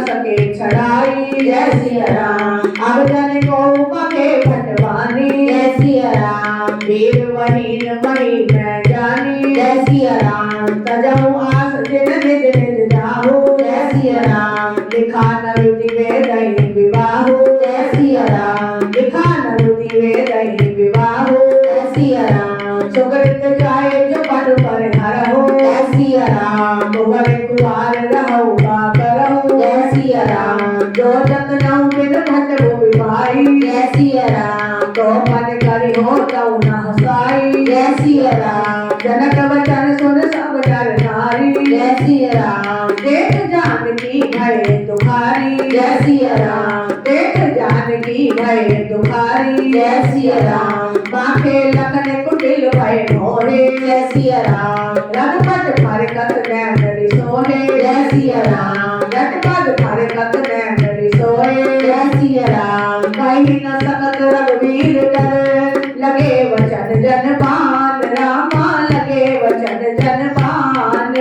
सके छड़ाई। जय सिया राम। अब जन को मखे भटवानी। जय सिया राम। वीर वहीन मही मैं जानी। जय सिया राम। तजहु आस जिन निज निज जाहु। जय सिया राम। लिखा नरुति वेदहि विवाहु। जय सिया राम। लिखा नरुति वेदहि विवाहु। जय सिया राम। सुकृत जाय जो पद पर हरहु। जय सिया राम। कुंवर कुवार रहु का करहु। जय सिया राम। जो जतनऊ बिन भट भुवि भाई। जय सिया राम। तो मन करि हो तऊ न हसाई। जय सिया राम। जनक वचन सुन सब नर नारी। जय सिया राम। देख जानकी भय दुखारी। जय सिया राम। देख जानकी भय दुखारी। जय सिया राम। बांके लखन कुटिल भय मोहे। जय सिया राम। रघुपत फरकत नैन सोहे। जय सिया राम। रघुपत फरकत नैन सोहे। जय सिया राम। कहीं न सकत रघुवीर डर। लगे वचन जन मान। रामा लगे वचन जन मान।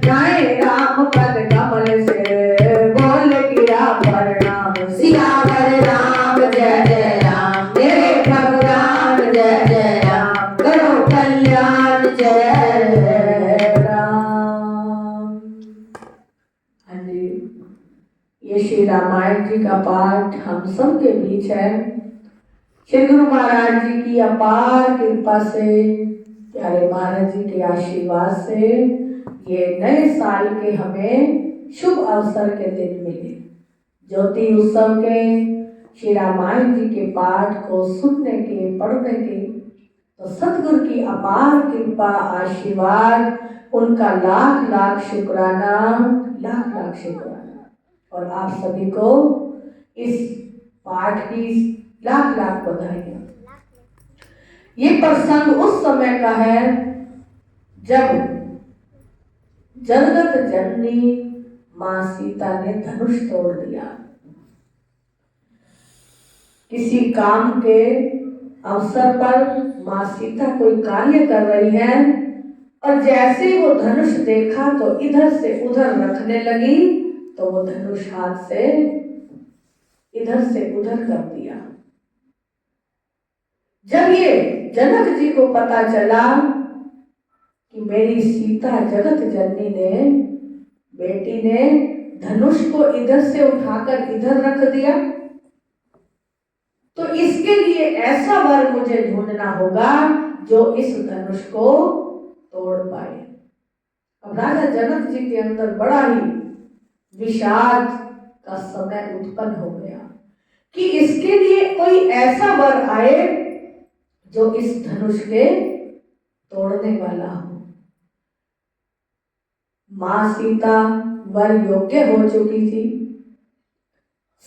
गाए राम पद कमल से। बोल गिरा प्रणाम। सियावर राम जय जय राम। मेरे भगवान जय जय राम। करो कल्याण जय राम। हाँ जी, ये श्री रामायण जी का पाठ हम सब के बीच है। श्री गुरु महाराज जी की अपार कृपा से, प्यारे महाराज जी के आशीर्वाद से ये नए साल के हमें शुभ अवसर के दिन मिले। ज्योति उत्सव के श्री रामायण जी के पाठ को सुनने के, पढ़ने के, तो सतगुरु की अपार कृपा आशीर्वाद, उनका लाख लाख शुक्राना, लाख लाख शुक्राना। और आप सभी को इस पाठ की लाख लाख बधाइयाँ। ये प्रसंग उस समय का है जब जगत जननी मां सीता ने धनुष तोड़ दिया। किसी काम के अवसर पर मां सीता कोई कार्य कर रही है और जैसे वो धनुष देखा तो इधर से उधर रखने लगी, तो वो धनुष हाथ से इधर से उधर कर दिया। जब ये जनक जी को पता चला कि मेरी सीता जगत जननी ने, बेटी ने धनुष को इधर से उठाकर इधर रख दिया, तो इसके लिए ऐसा वर मुझे ढूंढना होगा जो इस धनुष को तोड़ पाए। अब राजा जनक जी के अंदर बड़ा ही विषाद का समय उत्पन्न हो गया कि इसके लिए कोई ऐसा वर आए जो इस धनुष के तोड़ने वाला हो। मां सीता वर योग्य हो चुकी थी।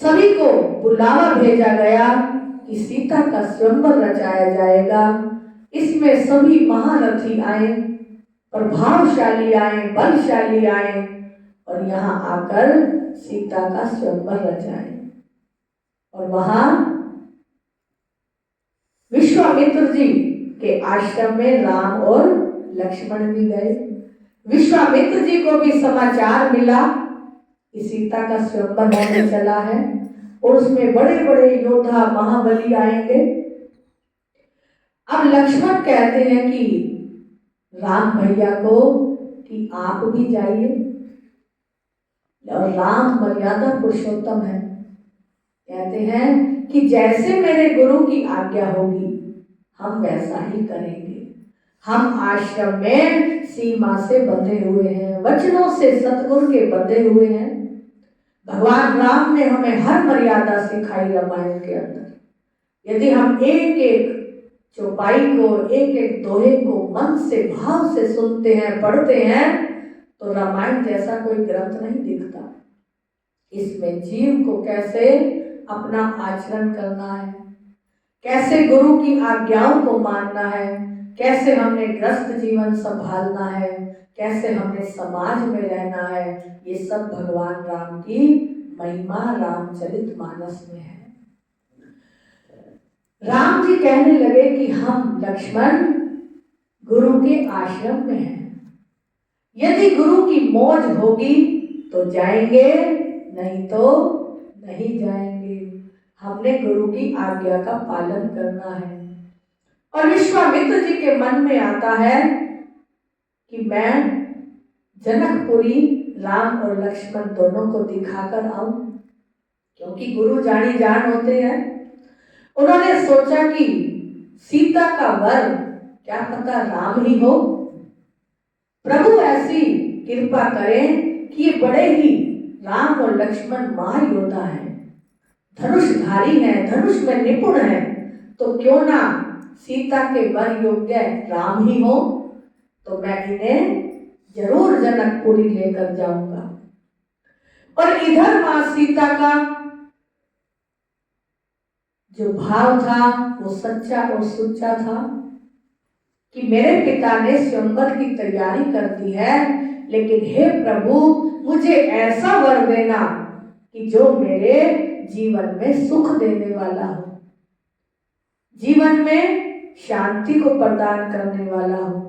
सभी को बुलावा भेजा गया कि सीता का स्वयंवर रचाया जाएगा। इसमें सभी महारथी आए, प्रभावशाली आए, बलशाली आए और यहाँ आकर सीता का स्वयंवर रचाए। और वहां विश्वामित्र जी के आश्रम में राम और लक्ष्मण भी गए। विश्वामित्र जी को भी समाचार मिला कि सीता का स्वयंवर होने चला है और उसमें बड़े बड़े योद्धा महाबली आएंगे। अब लक्ष्मण कहते हैं कि राम भैया को कि आप भी जाइए, और राम मर्यादा पुरुषोत्तम है, कहते हैं कि जैसे मेरे गुरु की आज्ञा होगी हम वैसा ही करेंगे। हम आश्रम में सीमा से बंधे हुए हैं, वचनों से सतगुरु के बंधे हुए हैं। भगवान राम ने हमें हर मर्यादा सिखाई रामायण के अंदर। यदि हम एक एक चौपाई को, एक एक दोहे को मन से, भाव से सुनते हैं, पढ़ते हैं, तो रामायण जैसा कोई ग्रंथ नहीं दिखता। इसमें जीव को कैसे अपना आचरण करना है, कैसे गुरु की आज्ञाओं को मानना है, कैसे हमने ग्रस्त जीवन संभालना है, कैसे हमने समाज में रहना है, ये सब भगवान राम की महिमा रामचरितमानस में है। राम जी कहने लगे कि हम लक्ष्मण गुरु के आश्रम में हैं, यदि गुरु की मौज होगी तो जाएंगे, नहीं तो नहीं जाएंगे। हमने गुरु की आज्ञा का पालन करना है। और विश्वामित्र जी के मन में आता है कि मैं जनकपुरी राम और लक्ष्मण दोनों को दिखाकर आऊं, क्योंकि गुरु जानी जान होते हैं। उन्होंने सोचा कि सीता का वर क्या पता राम ही हो। प्रभु ऐसी कृपा करें कि ये बड़े ही राम और लक्ष्मण महायोद्धा हैं, धनुषधारी हैं, धनुष में निपुण हैं, तो क्यों ना सीता के वर योग्य राम ही हो। तो मैं इन्हें जरूर जनकपुरी लेकर जाऊंगा। और इधर मां सीता का जो भाव था वो सच्चा और सुच्चा था कि मेरे पिता ने स्वयंवर की तैयारी कर दी है, लेकिन हे प्रभु मुझे ऐसा वर देना कि जो मेरे जीवन में सुख देने वाला हो, जीवन में शांति को प्रदान करने वाला हो।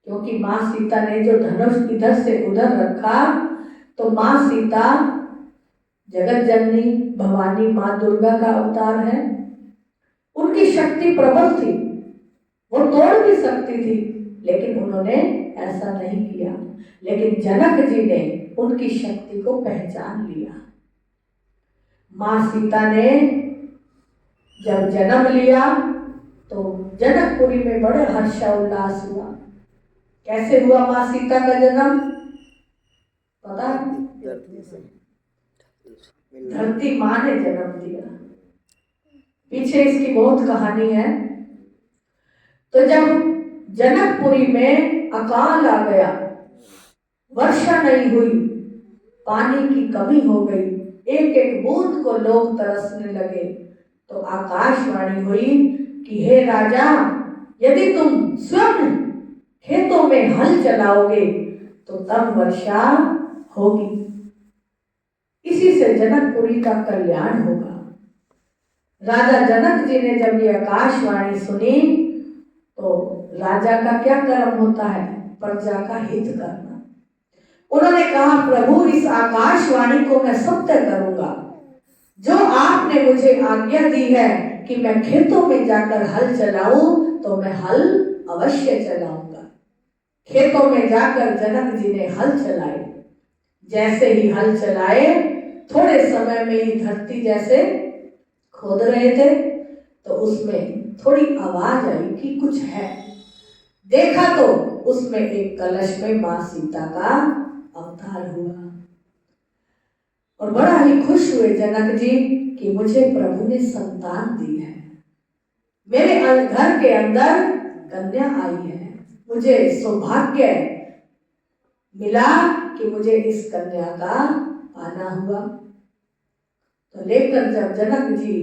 क्योंकि मां सीता ने जो धनुष इधर से उधर रखा, तो मां सीता जगत जननी भवानी मां दुर्गा का अवतार है। उनकी शक्ति प्रबल थी, वो तोड़ भी सकती थी, लेकिन उन्होंने ऐसा नहीं किया। लेकिन जनक जी ने उनकी शक्ति को पहचान लिया। मां सीता ने जब जन्म लिया तो जनकपुरी में बड़े हर्षोल्लास हुआ। कैसे हुआ मां सीता का जन्म पता है? धरती मां ने जन्म दिया। पीछे इसकी बहुत कहानी है। तो जब जनकपुरी में अकाल आ गया, वर्षा नहीं हुई, पानी की कमी हो गई, एक एक बूंद को लोग तरसने लगे, तो आकाशवाणी हुई कि हे राजा, यदि तुम स्वयं खेतों में हल चलाओगे तो तब वर्षा होगी, इसी से जनकपुरी का कल्याण होगा। राजा जनक जी ने जब ये आकाशवाणी सुनी तो राजा का क्या कर्म होता है? प्रजा का हित करना। उन्होंने कहा प्रभु इस आकाशवाणी को मैं सत्य करूंगा, जो आपने मुझे आज्ञा दी है कि मैं खेतों में जाकर हल चलाऊं तो मैं हल अवश्य चलाऊंगा। खेतों में जाकर जनक जी ने हल चलाए। जैसे ही हल चलाए, थोड़े समय में ही धरती जैसे खोद रहे थे तो उसमें थोड़ी आवाज आई कि कुछ है। देखा तो उसमें एक कलश में मां सीता का अवतार हुआ और बड़ा ही खुश हुए जनक जी कि मुझे प्रभु ने संतान दी है, मेरे घर के अंदर कन्या आई है, मुझे सौभाग्य मिला कि मुझे इस कन्या का पाना हुआ। तो लेकर जब जनक जी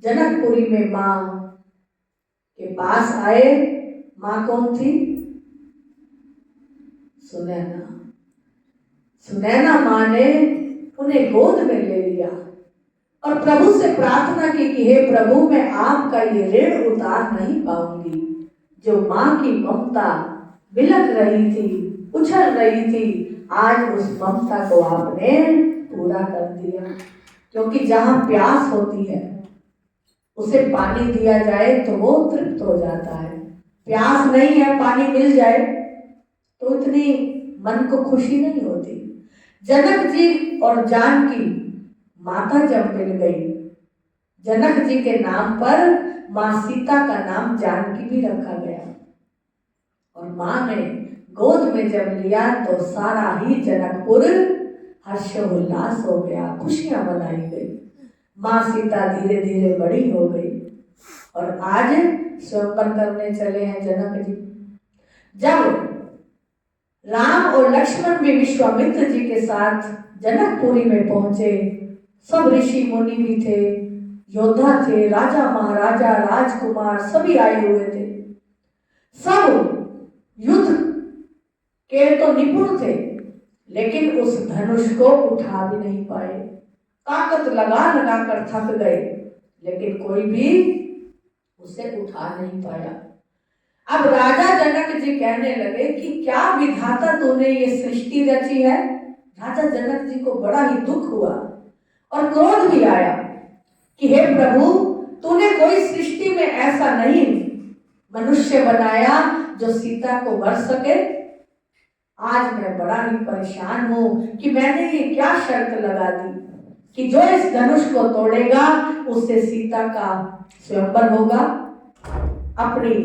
जनकपुरी में मां के पास आए, मां कौन थी? सुनैना। सुनैना मां ने उन्हें गोद में ले लिया और प्रभु से प्रार्थना की कि हे प्रभु मैं आपका ये ऋण उतार नहीं पाऊंगी। जो मां की ममता बिलक रही थी, उछल रही थी, आज उस ममता को आपने पूरा कर दिया। क्योंकि जहां प्यास होती है उसे पानी दिया जाए तो वो तृप्त हो जाता है। प्यास नहीं है, पानी मिल जाए तो इतनी मन को खुशी नहीं होती। जनक जी और जानकी माता जब मिल गई, जनक जी के नाम पर मां सीता का नाम जानकी भी रखा गया। और मां ने गोद में जब लिया तो सारा ही जनकपुर हर्षोल्लास हो गया, खुशियां मनाई गई। मां सीता धीरे धीरे बड़ी हो गई और आज स्वयंवर करने चले हैं जनक जी। जब राम और लक्ष्मण भी विश्वामित्र जी के साथ जनकपुरी में पहुंचे, सब ऋषि मुनि भी थे, योद्धा थे, राजा महाराजा राजकुमार सभी आए हुए थे। सब युद्ध के तो निपुण थे, लेकिन उस धनुष को उठा भी नहीं पाए। ताकत लगा लगा कर थक गए, लेकिन कोई भी उसे उठा नहीं पाया। अब राजा जनक जी कहने लगे कि क्या विधाता तूने ये सृष्टि रची है? राजा जनक जी को बड़ा ही दुख हुआ और क्रोध भी आया कि हे प्रभु, तूने कोई सृष्टि में ऐसा नहीं मनुष्य बनाया जो सीता को वर सके। आज मैं बड़ा ही परेशान हूं कि मैंने ये क्या शर्त लगा दी कि जो इस धनुष को तोड़ेगा उससे सीता का स्वयंवर होगा। अपनी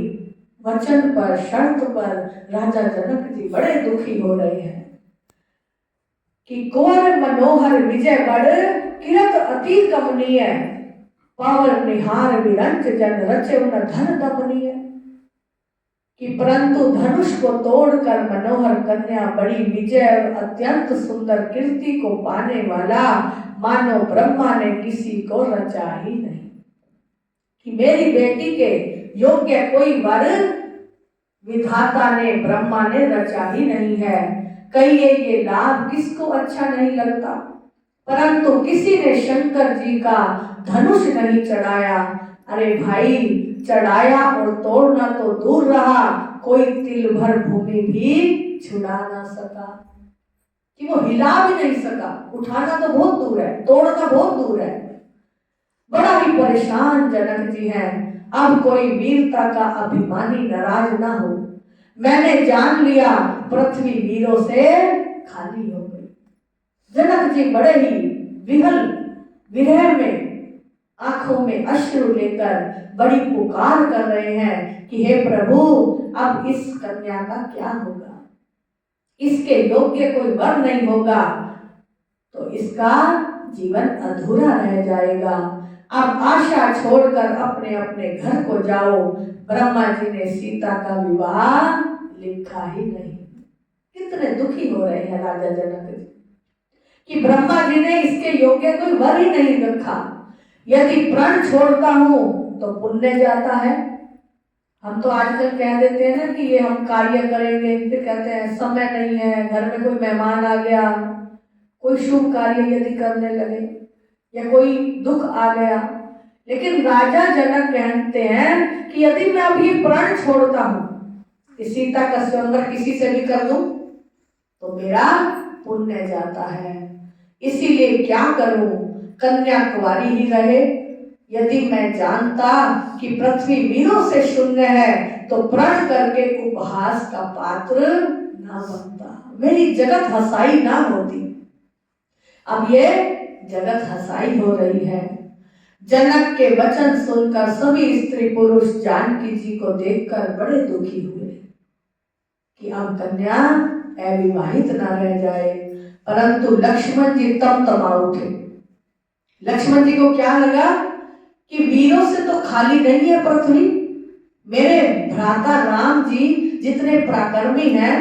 वचन पर, शर्त पर राजा जनक जी बड़े दुखी हो रहे हैं कि कोर मनोहर विजय बड़ किरत अति कमनीय, पावर निहार विरंच जन रचे उन धन दमनीय। कि परंतु धनुष को तोड़कर मनोहर कन्या बड़ी विजय और अत्यंत सुंदर कीर्ति को पाने वाला मानो ब्रह्मा ने किसी को रचा ही नहीं। कि मेरी बेटी के योग्य कोई वर विधाता ने, ब्रह्मा ने रचा ही नहीं है। कहिए ये लाभ किसको अच्छा नहीं लगता, परंतु किसी ने शंकर जी का धनुष नहीं चढ़ाया। अरे भाई, चढ़ाया और तोड़ना तो दूर रहा, कोई तिल भर भूमि भी छुड़ा ना सका। कि वो हिला भी नहीं सका। उठाना तो बहुत दूर है, तोड़ना बहुत दूर है। बड़ा ही परेशान जनक जी हैं। अब कोई वीरता का अभिमानी नाराज ना हो। मैंने जान लिया पृथ्वी वीरों से खाली हो गई। जनक जी बड़े ही विहल विरह में, आंखों में अश्रु लेकर बड़ी पुकार कर रहे हैं कि हे प्रभु, अब इस कन्या का क्या होगा। इसके योग्य कोई वर नहीं होगा तो इसका जीवन अधूरा रह जाएगा। अब आशा छोड़कर अपने अपने घर को जाओ। ब्रह्मा जी ने सीता का विवाह लिखा ही नहीं। कितने दुखी हो रहे हैं राजा जनक जी कि ब्रह्मा जी ने इसके योग्य कोई वर ही नहीं रखा। यदि प्रण छोड़ता हूं तो पुण्य जाता है। हम तो आजकल कह देते हैं ना कि ये हम कार्य करेंगे, फिर कहते हैं समय नहीं है, घर में कोई मेहमान आ गया, कोई शुभ कार्य यदि करने लगे या कोई दुख आ गया। लेकिन राजा जनक कहते हैं कि यदि मैं अभी प्रण छोड़ता हूं कि सीता का स्वयंवर किसी से भी कर दूं तो मेरा पुण्य जाता है। इसीलिए क्या करूं, कन्या कुंवारी ही रहे। यदि मैं जानता कि पृथ्वी वीरों से शून्य है तो प्रण करके उपहास का पात्र ना बनता, मेरी जगत हंसाई ना होती। अब ये जगत हंसाई हो रही है। जनक के वचन सुनकर सभी स्त्री पुरुष जानकी जी को देखकर बड़े दुखी हुए कि अब कन्या अविवाहित न रह जाए। परंतु लक्ष्मण जी तमा उठे। लक्ष्मण जी को क्या लगा कि वीरों से तो खाली नहीं है पृथ्वी। मेरे भ्राता राम जी जितने पराक्रमी हैं,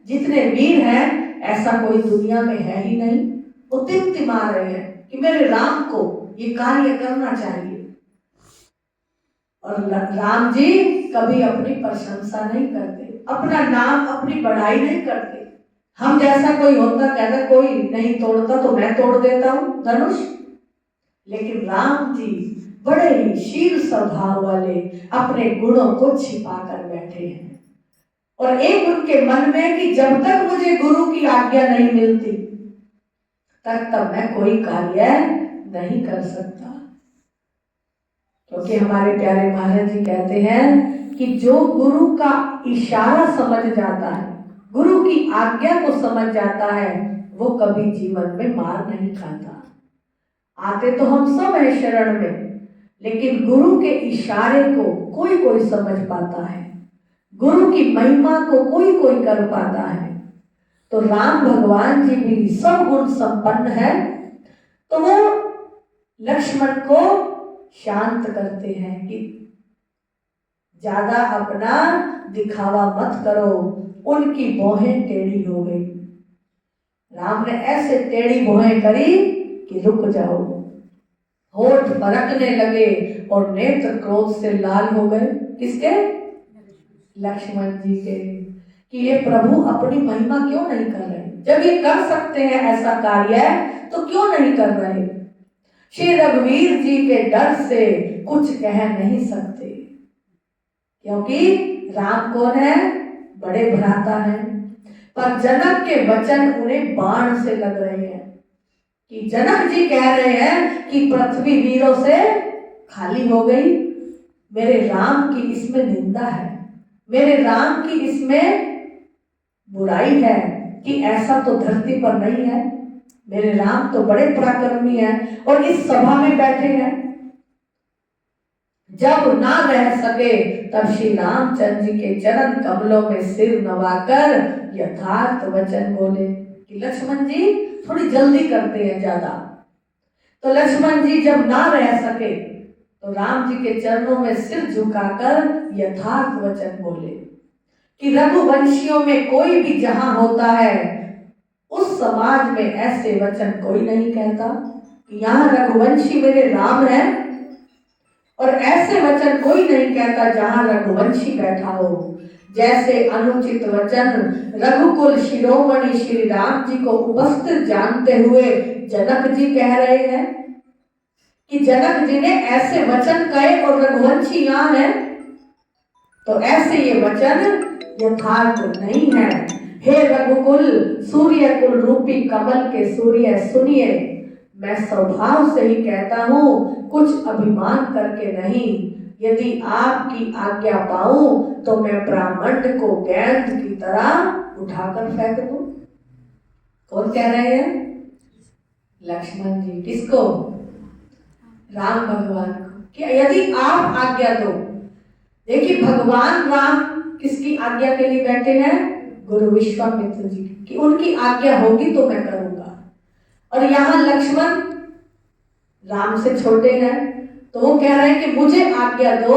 जितने वीर हैं, ऐसा कोई दुनिया में है ही नहीं। वो तिमतिमा रहे हैं कि मेरे राम को ये कार्य करना चाहिए। और राम जी कभी अपनी प्रशंसा नहीं करते, अपना नाम, अपनी बढ़ाई नहीं करते। हम जैसा कोई होता कहता कोई नहीं तोड़ता तो मैं तोड़ देता हूं धनुष। लेकिन राम जी बड़े ही शील स्वभाव वाले, अपने गुणों को छिपा कर बैठे हैं। और एक उनके मन में कि जब तक मुझे गुरु की आज्ञा नहीं मिलती तब मैं कोई कार्य नहीं कर सकता। क्योंकि हमारे प्यारे महाराज जी कहते हैं कि जो गुरु का इशारा समझ जाता है, गुरु की आज्ञा को समझ जाता है, वो कभी जीवन में मार नहीं खाता। आते तो हम सब हैं शरण में, लेकिन गुरु के इशारे को कोई कोई समझ पाता है, गुरु की महिमा को कोई कोई कर पाता है। तो राम भगवान जी भी सब गुण संपन्न है, तो वो लक्ष्मण को शांत करते हैं कि ज्यादा अपना दिखावा मत करो। उनकी भौहें टेढ़ी हो गई। राम ने ऐसे टेढ़ी भौहें करी कि रुक जाओ। होठ फरकने लगे और नेत्र क्रोध से लाल हो गए। किसके? लक्ष्मण जी के। कि ये प्रभु अपनी महिमा क्यों नहीं कर रहे? जब ये कर सकते हैं ऐसा कार्य तो क्यों नहीं कर रहे? श्री रघुवीर जी के डर से कुछ कह नहीं सकते, क्योंकि राम कौन है? बड़े भ्राता हैं। पर जनक के वचन उन्हें बाण से लग रहे हैं कि जनक जी कह रहे हैं कि पृथ्वी वीरों से खाली हो गई। मेरे राम की इसमें निंदा है, मेरे राम की इसमें बुराई है कि ऐसा तो धरती पर नहीं है। मेरे राम तो बड़े पराक्रमी हैं और इस सभा में बैठे हैं। जब ना रह सके तब श्री रामचंद्र जी के चरण कमलों में सिर नवाकर यथार्थ वचन बोले कि लक्ष्मण जी थोड़ी जल्दी करते हैं ज्यादा। तो लक्ष्मण जी जब ना रह सके तो राम जी के चरणों में सिर झुकाकर यथार्थ वचन बोले कि रघुवंशियों में कोई भी जहां होता है उस समाज में ऐसे वचन कोई नहीं कहता। यहाँ रघुवंशी मेरे राम है और ऐसे वचन कोई नहीं कहता जहां रघुवंशी बैठा हो। जैसे अनुचित वचन रघुकुल शिरोमणि श्री राम जी को उपस्थित जानते हुए जनक जी कह रहे हैं कि जनक जी ने ऐसे वचन कहे और रघुवंशी यहाँ है, तो ऐसे ये वचन यथार्थ नहीं है। हे रघुकुल सूर्य कुल रूपी कमल के सूर्य सुनिए, मैं स्वभाव से ही कहता हूँ, कुछ अभिमान करके नहीं। यदि आपकी आज्ञा पाऊं तो मैं ब्राह्मण को गेंद की तरह उठाकर फेंक दूं। कौन कह रहे हैं? लक्ष्मण जी। किसको? राम भगवान को। कि यदि आप आज्ञा दो। देखिए भगवान राम किसकी आज्ञा के लिए बैठे हैं? गुरु विश्वामित्र जी की, उनकी आज्ञा होगी तो मैं करूंगा। और यहाँ लक्ष्मण राम से छोटे हैं तो वो कह रहे हैं कि मुझे आज्ञा दो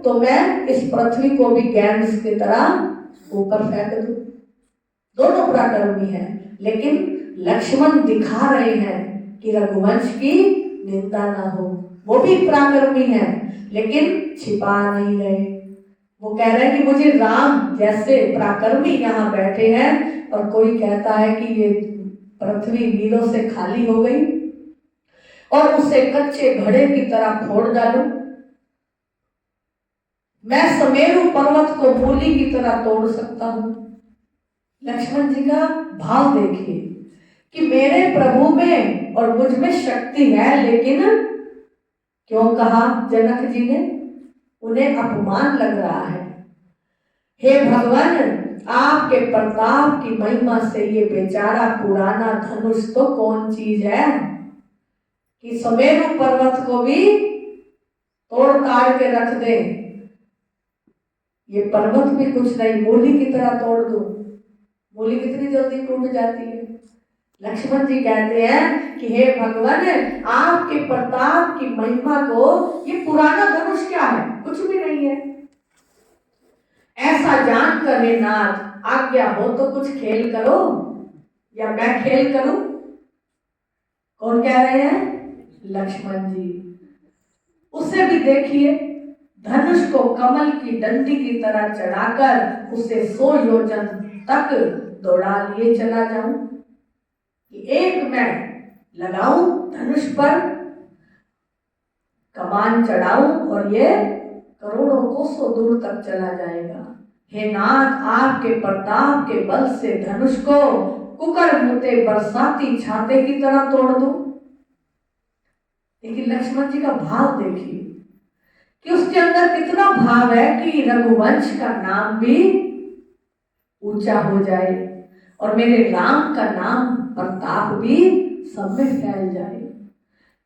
तो मैं इस पृथ्वी को भी गेंद की तरह ऊपर फेंक दूं। दोनों पराक्रमी हैं, लेकिन लक्ष्मण दिखा रहे हैं कि रघुवंश की निंदा ना हो। वो भी पराक्रमी हैं लेकिन छिपा नहीं रहे। वो कह रहे हैं कि मुझे राम जैसे पराक्रमी यहाँ बैठे हैं और कोई कहता है कि ये पृथ्वी वीरों से खाली हो गई और उसे कच्चे घड़े की तरह फोड़ डालूं। मैं समेरु पर्वत को मूली की तरह तोड़ सकता हूं। लक्ष्मण जी का भाव देखिए कि मेरे प्रभु में और मुझ में शक्ति है, लेकिन क्यों कहा जनक जी ने? उन्हें अपमान लग रहा है। हे भगवान, आपके प्रताप की महिमा से ये बेचारा पुराना धनुष तो कौन चीज है कि समेरु पर्वत को भी तोड़ ताड़ के रख दे। ये पर्वत भी कुछ नहीं, मूली की तरह तोड़ दो। मूली कितनी जल्दी टूट जाती है। लक्ष्मण जी कहते हैं कि हे भगवान, आपके प्रताप की महिमा को ये पुराना धनुष क्या है? कुछ भी नहीं है। ऐसा जानकर हे नाथ, आज्ञा हो तो कुछ खेल करो या मैं खेल करूं? कौन कह रहे हैं? लक्ष्मण जी। उसे भी देखिए, धनुष को कमल की डंडी की तरह चढ़ाकर उसे 100 योजन तक दौड़ा लिए चला जाऊं। एक मैं लगाऊं धनुष पर, कमान चढ़ाऊं और ये करोड़ों कोसों दूर तक चला जाएगा। हे नाथ, आपके प्रताप के बल से धनुष को कुकर मुते बरसाती छाते की तरह तोड़ दूं। लेकिन लक्ष्मण जी का भाव देखिए कि उसके अंदर कितना भाव है कि रघुवंश का नाम भी ऊंचा हो जाए और मेरे राम का नाम प्रताप भी सब में फैल जाए।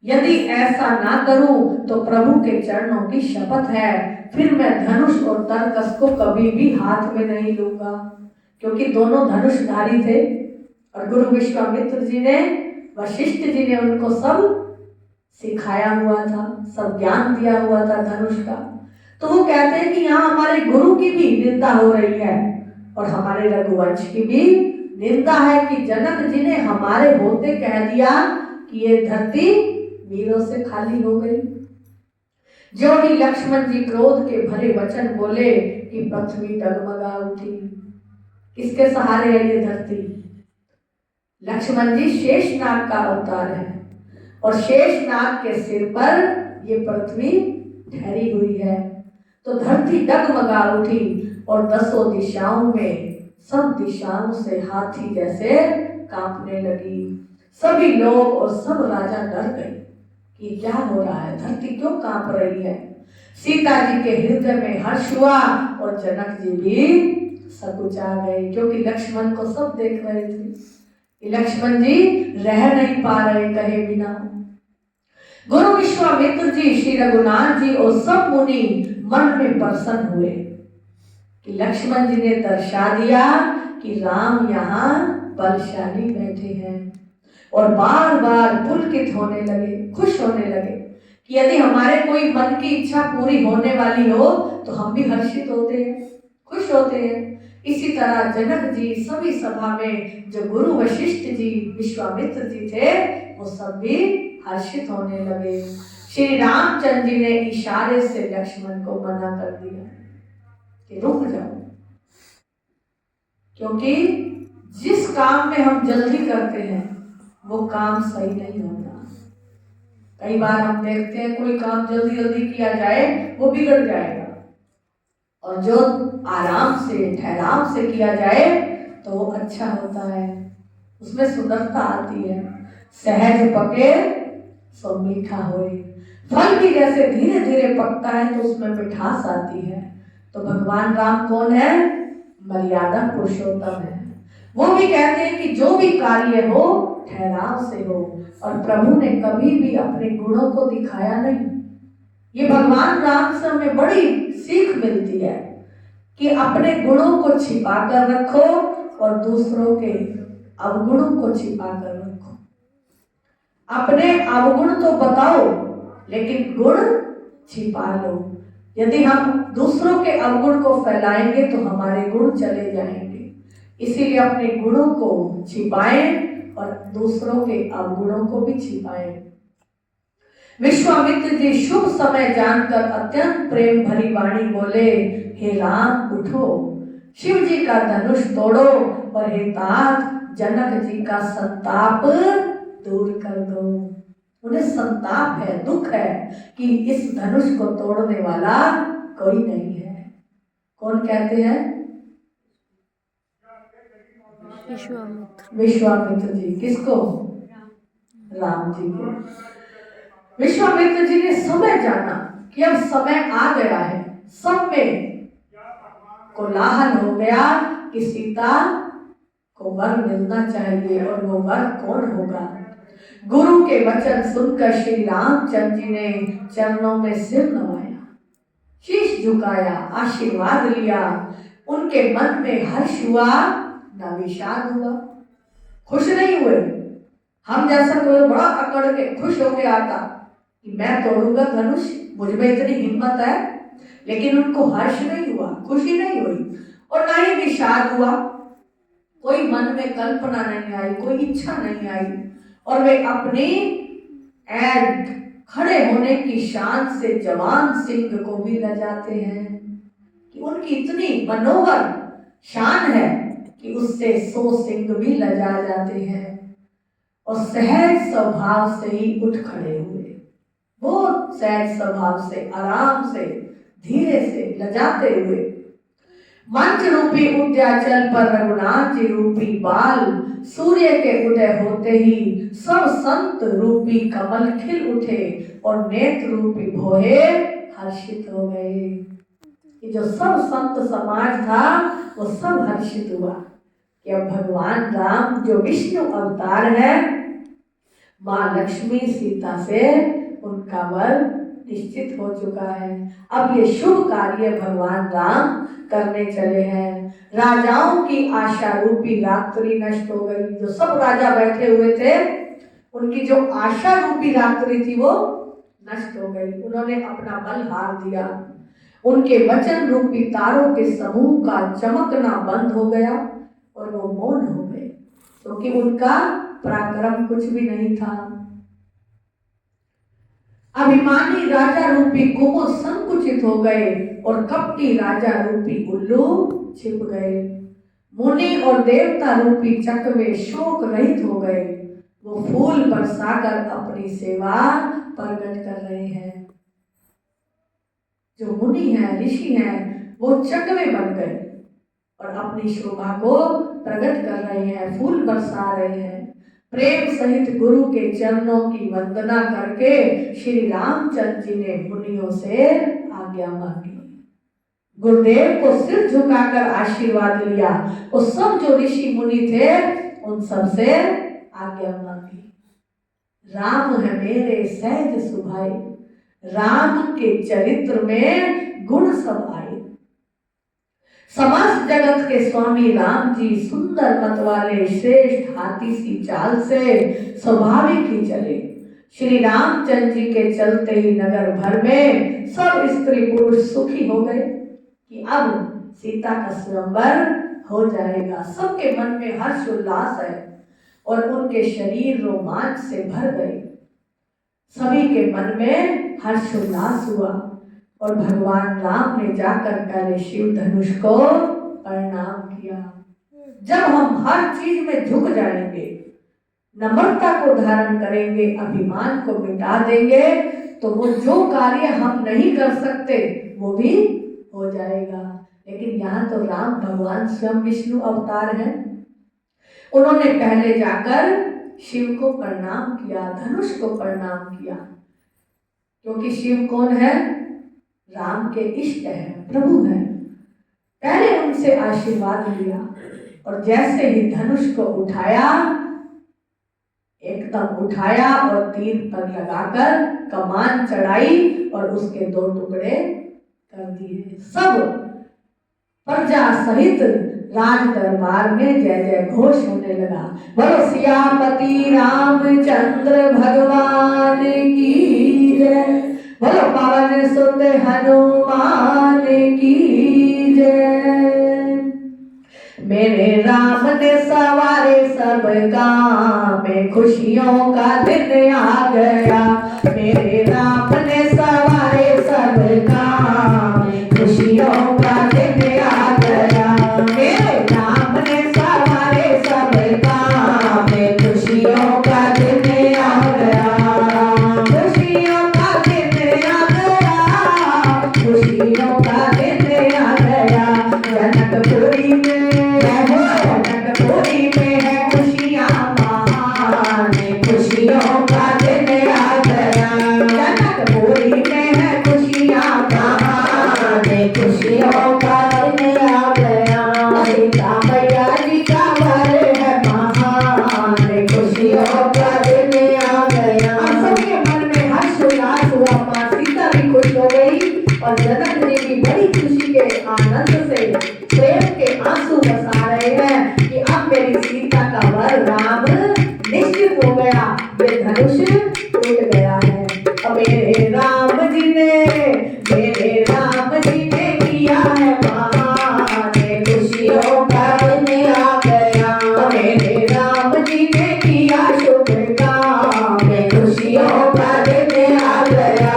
यदि ऐसा ना करूं तो प्रभु के चरणों की शपथ है, फिर मैं धनुष और तरकस को कभी भी हाथ में नहीं लूंगा। क्योंकि दोनों धनुषधारी थे और गुरु विश्वामित्र जी ने, वशिष्ठ जी ने उनको सब सिखाया हुआ था, सब ज्ञान दिया हुआ था धनुष का। तो वो कहते हैं कि यहाँ हमारे गुरु की भी निंदा हो रही है और हमारे रघुवंश की भी निंदा है कि जनक जी ने हमारे होते कह दिया कि ये धरती वीरों से खाली हो गई। जो ही लक्ष्मण जी क्रोध के भरे वचन बोले कि पृथ्वी डगमगा उठी। किसके सहारे है ये धरती? लक्ष्मण जी शेषनाग का अवतार है और शेषनाग के सिर पर ये पृथ्वी ठहरी हुई है। तो धरती डगमगा उठी और 10 दिशाओं में सब दिशाओं से हाथी जैसे कांपने लगी। सभी लोग और सब राजा डर गए कि क्या हो रहा है, धरती क्यों कांप रही है। सीता जी के हृदय में हर्ष हुआ और जनक जी भी सकुचा गए, क्योंकि लक्ष्मण को सब देख रहे थे कि लक्ष्मण जी रह नहीं पा रहे कहे बिना। गुरु विश्वामित्र जी, श्री रघुनाथ जी और सब मुनि मन में प्रसन्न हुए कि लक्ष्मण जी ने दर्शा दिया कि राम यहाँ बलशाली बैठे हैं, और बार बार पुलकित होने लगे, खुश होने लगे कि यदि हमारे कोई मन की इच्छा पूरी होने वाली हो तो हम भी हर्षित होते हैं, खुश होते हैं। इसी तरह जनक जी, सभी सभा में जो गुरु वशिष्ठ जी, विश्वामित्र जी थे, वो सब भी हर्षित होने लगे। श्री रामचंद्र जी ने इशारे से लक्ष्मण को मना कर दिया कि रुक जाओ, क्योंकि जिस काम में हम जल्दी करते हैं वो काम सही नहीं होता। कई बार हम देखते हैं कोई काम जल्दी जल्दी किया जाए वो बिगड़ जाएगा, और जो आराम से ठहराव से किया जाए तो वो अच्छा होता है, उसमें सुंदरता आती है। सहज पके सो मीठा होए, फल भी जैसे धीरे धीरे पकता है तो उसमें मिठास आती है। तो भगवान राम कौन है? मर्यादा पुरुषोत्तम है। वो भी कहते हैं कि जो भी कार्य हो ठहराव से हो, और प्रभु ने कभी भी अपने गुणों को दिखाया नहीं। ये भगवान राम से हमें बड़ी सीख मिलती है कि अपने गुणों को छिपा कर रखो और दूसरों के अवगुणों को छिपा कर रखो। अपने अवगुण तो बताओ लेकिन गुण छिपा लो। यदि हम दूसरों के अवगुण को फैलाएंगे तो हमारे गुण चले जाएंगे। इसीलिए अपने गुणों को छिपाएं और दूसरों के अवगुणों को भी छिपाएं। विश्वामित्र जी शुभ समय जानकर अत्यंत प्रेम भरी वाणी बोले, हे राम उठो, शिव जी का धनुष तोड़ो, और हे तात जनक जी का संताप दूर कर दो। उन्हें संताप है, दुख है कि इस धनुष को तोड़ने वाला कोई नहीं है। कौन कहते हैं? विश्वामित्र जी। किसको? राम जी को। विश्वामित्र जी ने समय जाना कि अब समय आ गया है, सब में कोलाहल हो गया कि सीता को वर मिलना चाहिए, और वो वर कौन होगा। गुरु के वचन सुनकर श्री रामचंद्र जी ने चरणों में सिर नवाया, शीश झुकाया, आशीर्वाद लिया। उनके मन में हर्ष हुआ ना विषाद हुआ। खुश नहीं हुए। हम जैसा कोई बड़ा अकड़ के खुश होके आता कि मैं तोड़ूंगा धनुष, मुझ में इतनी हिम्मत है, लेकिन उनको हर्ष नहीं हुआ, खुशी नहीं हुई, और ना ही विषाद हुआ। कोई मन में कल्पना नहीं आई, कोई इच्छा नहीं आई, और वे अपनी एंड खड़े होने की शान से जवान सिंह को भी लजाते हैं कि उनकी इतनी मनोहर शान है कि उससे 100 सिंह भी लजा जाते हैं। और सहज स्वभाव से ही उठ खड़े हुए, बहुत सहज स्वभाव से, आराम से, धीरे से, लजाते हुए। मंच रूपी उद्याचल पर रघुनाथ जी रूपी बाल, सूर्य के उदय होते ही सब संत रूपी कमल खिल उठे, और नेत्र रूपी भोहे हर्षित हो गए। ये जो सब संत समाज था वो सब हर्षित हुआ कि अब भगवान राम जो विष्णु अवतार है, माँ लक्ष्मी सीता से उनका वर निश्चित हो चुका है। अब ये शुभ कार्य भगवान राम करने चले हैं। राजाओं की आशा रूपी रात्रि नष्ट हो गई। जो सब राजा बैठे हुए थे उनकी जो आशा रूपी रात्रि थी वो नष्ट हो गई। उन्होंने अपना बल हार दिया। उनके वचन रूपी तारों के समूह का चमकना बंद हो गया और वो मौन हो गए, क्योंकि उनका पराक्रम कुछ भी नहीं था। अभिमानी राजा रूपी कुमुद संकुचित हो गए और कपटी राजा रूपी उल्लू छिप गए। मुनि और देवता रूपी चकवे शोक रहित हो गए। वो फूल बरसाकर अपनी सेवा प्रकट कर रहे हैं। जो मुनि हैं, ऋषि हैं, वो चकवे बन गए और अपनी शोभा को प्रकट कर रहे हैं, फूल बरसा रहे हैं। प्रेम सहित गुरु के चरणों की वंदना करके श्री रामचंद्र जी ने मुनियों से आज्ञा मांगी। गुरुदेव को सिर झुकाकर आशीर्वाद लिया। वो सब जो ऋषि मुनि थे उन सब से आज्ञा मांगी। राम है मेरे सहज सुभाए, राम के चरित्र में गुण सब आए। समस्त जगत के स्वामी राम जी सुंदर मत वाले, श्रेष्ठ हाथी सी चाल से स्वाभाविक ही चले। श्री रामचंद्र जी के चलते ही नगर भर में सब स्त्री पुरुष सुखी हो गए कि अब सीता का स्वयंवर हो जाएगा। सबके मन में हर्ष उल्लास है और उनके शरीर रोमांच से भर गए। सभी के मन में हर्ष उल्लास हुआ और भगवान राम ने जाकर पहले शिव धनुष को प्रणाम किया। जब हम हर चीज में झुक जाएंगे, नम्रता को धारण करेंगे, अभिमान को मिटा देंगे, तो वो जो कार्य हम नहीं कर सकते वो भी हो जाएगा। लेकिन यहाँ तो राम भगवान स्वयं विष्णु अवतार हैं। उन्होंने पहले जाकर शिव को प्रणाम किया, धनुष को प्रणाम किया, क्योंकि शिव कौन है? राम के इष्ट है, प्रभु है। पहले उनसे आशीर्वाद लिया और जैसे ही धनुष को उठाया, एकदम उठाया और तीर पर लगाकर कमान चढ़ाई और उसके 2 टुकड़े कर दिए। सब प्रजा सहित राज दरबार में जय जय घोष होने लगा। बोलो सियापति रामचंद्र भगवान की जय, बोलो पवन सुत हनुमान की जय। मेरे राम ने सवारे सब काम में, खुशियों का दिन आ गया। मेरे राम ने सवारे सब काम में, खुशियों का दिन आ गया। मेरे राम ने सवारे सब काम में, खुशियों का दिन आ गया। खुशियों का दिन आ गया, खुशियों का दिन आ गया। जनकपुरी में, जनकपुरी में है खुशियाँ महान, खुशियों का दिन आ गया। जनकपुरी में है खुशियाँ महान, खुशियों का दिन आ गया। सीता मैया जी का वर है महान, खुशियों का दिन आ गया। सबके मन में हर्ष उल्लास हुआ। माँ सीता भी खुश हो गई और जनक जी भी बड़ी खुशी के आनंद से प्रेम के आंसू बरसा रहे हैं कि अब मेरी सीता का वर राम निश्चित हो गया, ये धनुष टूट गया है। अब मेरे राम जी ने किया है महान, खुशियों का दिन आ गया। मेरे राम जी ने किया शुभ काम, खुशियों का दिन आ गया।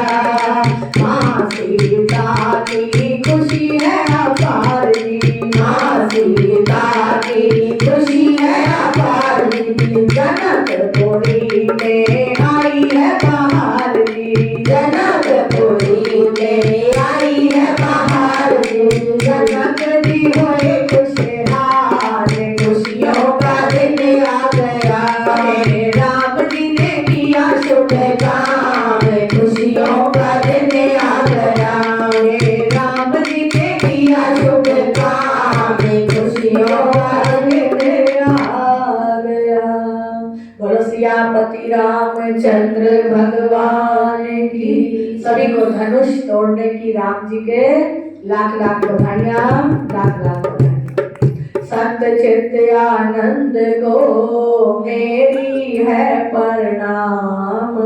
माँ सीता की खुशी है अपार जी, माँ सीता की खुशी है अपार जी। जनकपुरी में आई है बहार जी, जनकपुरी में आई है बहार जी। जनक जी होए खुशहाल, खुशियों का दिन आ गया। मेरे राम जी ने किया शुभ काम, खुशियों का दिन आ गया। मेरे राम जी ने किया शुभ काम, खुशियों का दिन आ गया। बोलो सियापति रामचंद्र भगवान की। सभी को धनुष तोड़ने की राम जी के लाख लाख बधाइयाँ, लाख लाख बधाइयाँ। संत चित्त आनंद को मेरी है प्रणाम।